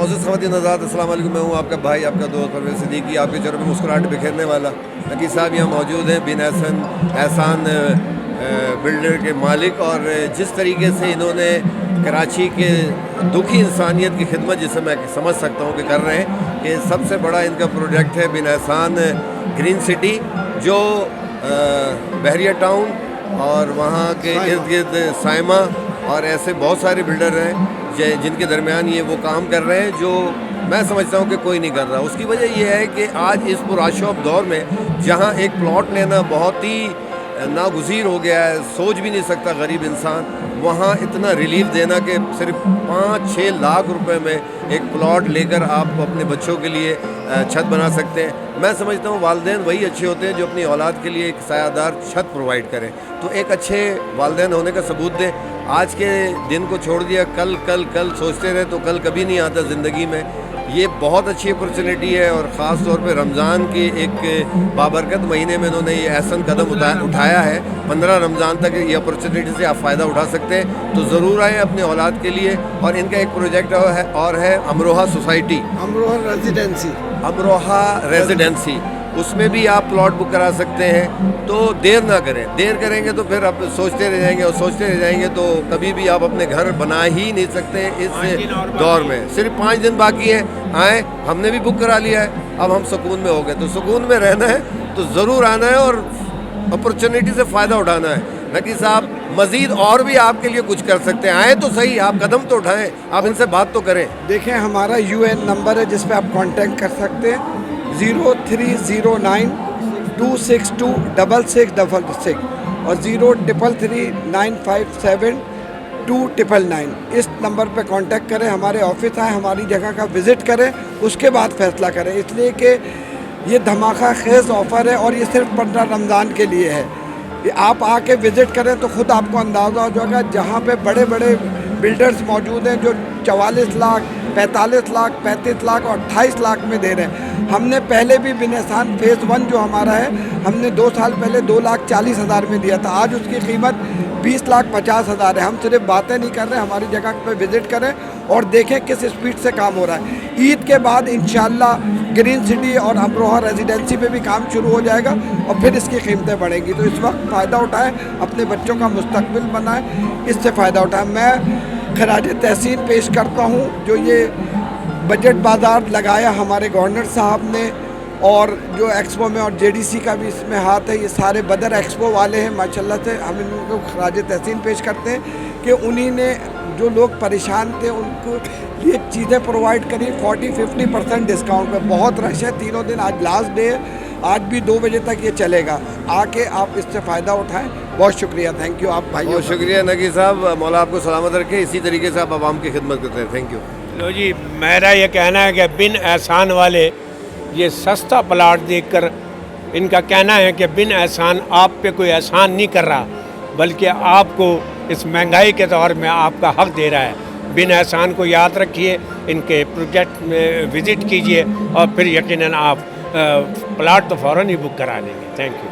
معزز خواتین حضرات، السلام علیکم. میں ہوں آپ کا بھائی، آپ کا دوست پرویز صدیقی، آپ کے چہرے پہ مسکراہٹ بکھیرنے والا. نقی صاحب یہاں موجود ہیں، بن احسان بلڈر کے مالک، اور جس طریقے سے انہوں نے کراچی کے دکھی انسانیت کی خدمت، جسے میں سمجھ سکتا ہوں کہ کر رہے ہیں، کہ سب سے بڑا ان کا پروجیکٹ ہے بن احسان گرین سٹی، جو بحریہ ٹاؤن اور وہاں کے ارد گرد سائمہ اور ایسے بہت سارے بلڈر ہیں جن کے درمیان یہ وہ کام کر رہے ہیں جو میں سمجھتا ہوں کہ کوئی نہیں کر رہا. اس کی وجہ یہ ہے کہ آج اس پرآشوب دور میں جہاں ایک پلاٹ لینا بہت ہی ناگزیر ہو گیا ہے، سوچ بھی نہیں سکتا غریب انسان، وہاں اتنا ریلیف دینا کہ صرف 5-6 لاکھ روپے میں ایک پلاٹ لے کر آپ اپنے بچوں کے لیے چھت بنا سکتے ہیں. میں سمجھتا ہوں والدین وہی اچھے ہوتے ہیں جو اپنی اولاد کے لیے ایک سایہ دار چھت پرووائڈ کریں. تو ایک اچھے والدین ہونے کا ثبوت دیں. آج کے دن کو چھوڑ دیا، کل سوچتے رہے تو کل کبھی نہیں آتا زندگی میں. یہ بہت اچھی اپرچونیٹی ہے، اور خاص طور پہ رمضان کے ایک بابرکت مہینے میں انہوں نے یہ احسن قدم اٹھایا ہے. 15 رمضان تک یہ اپرچونیٹی سے آپ فائدہ اٹھا سکتے ہیں. تو ضرور آئیں اپنے اولاد کے لیے. اور ان کا ایک پروجیکٹ اور ہے امروہہ سوسائٹی، امروہہ ریزیڈنسی، اس میں بھی آپ پلاٹ بک کرا سکتے ہیں. تو دیر نہ کریں، دیر کریں گے تو پھر آپ سوچتے رہ جائیں گے، اور سوچتے رہ جائیں گے تو کبھی بھی آپ اپنے گھر بنا ہی نہیں سکتے. اس دور میں صرف 5 دن باقی ہیں. آئیں، ہم نے بھی بک کرا لیا ہے، اب ہم سکون میں ہو گئے. تو سکون میں رہنا ہے تو ضرور آنا ہے اور اپرچونیٹی سے فائدہ اٹھانا ہے. نقی صاحب مزید اور بھی آپ کے لیے کچھ کر سکتے ہیں. آئیں تو صحیح، آپ قدم تو اٹھائیں، آپ ان سے بات تو کریں. دیکھیں ہمارا UN نمبر ہے جس پہ آپ کانٹیکٹ کر سکتے ہیں، 0309 262 6666 اور 0339 957 2999. اس نمبر پہ کانٹیکٹ کریں، ہمارے آفس آئیں، ہماری جگہ کا وزٹ کریں، اس کے بعد فیصلہ کریں. اس لیے کہ یہ دھماکہ خیز آفر ہے اور یہ صرف 15 رمضان کے لیے ہے. آپ آ کے وزٹ کریں تو خود آپ کو اندازہ ہو جائے گا. جہاں پہ بڑے بڑے بلڈرز موجود ہیں جو 44 لاکھ 45 لاکھ 35 لاکھ اور 28 لاکھ میں دے رہے ہیں. ہم نے پہلے بھی بن احسان فیز 1 جو ہمارا ہے، ہم نے 2 سال پہلے 2,40,000 میں دیا تھا. آج اس کی قیمت 20,50,000 ہے. ہم صرف باتیں نہیں کر رہے، ہماری جگہ پہ وزٹ کریں اور دیکھیں کس اسپیڈ سے کام ہو رہا ہے. عید کے بعد انشاءاللہ گرین سٹی اور امروہہ ریزیڈنسی پہ بھی کام شروع ہو جائے گا اور پھر اس کی قیمتیں بڑھیں گی. تو اس وقت فائدہ اٹھائیں، اپنے بچوں کا مستقبل بنائیں، اس سے فائدہ اٹھائیں. میں خراج تحسین پیش کرتا ہوں جو یہ بجٹ بازار لگایا ہمارے گورنر صاحب نے، اور جو ایکسپو میں، اور JDC کا بھی اس میں ہاتھ ہے. یہ سارے بدر ایکسپو والے ہیں ماشاءاللہ سے. ہم ان کو خراج تحسین پیش کرتے ہیں کہ انہی نے جو لوگ پریشان تھے ان کو یہ چیزیں پرووائڈ کری 40-50% ڈسکاؤنٹ پہ. بہت رش ہے، تینوں دن، آج لاسٹ ڈے ہے، آج بھی 2 بجے تک یہ چلے گا. آ کے آپ اس سے فائدہ اٹھائیں. بہت شکریہ، تھینک یو. آپ بھائی بہت شکریہ نقی صاحب، مولا آپ کو سلامت رکھے. اسی طریقے سے آپ عوام کی خدمت کرتے ہیں. Thank you. لو جی، میرا یہ کہنا ہے کہ بن احسان والے یہ سستا پلاٹ دیکھ کر ان کا کہنا ہے کہ بن احسان آپ پہ کوئی احسان نہیں کر رہا، بلکہ آپ کو اس مہنگائی کے دور میں آپ کا حق دے رہا ہے. بن احسان کو یاد رکھیے، ان کے پروجیکٹ میں وزٹ کیجئے اور پھر یقیناً آپ پلاٹ تو فوراً ہی بک کرا لیں گے. Thank you.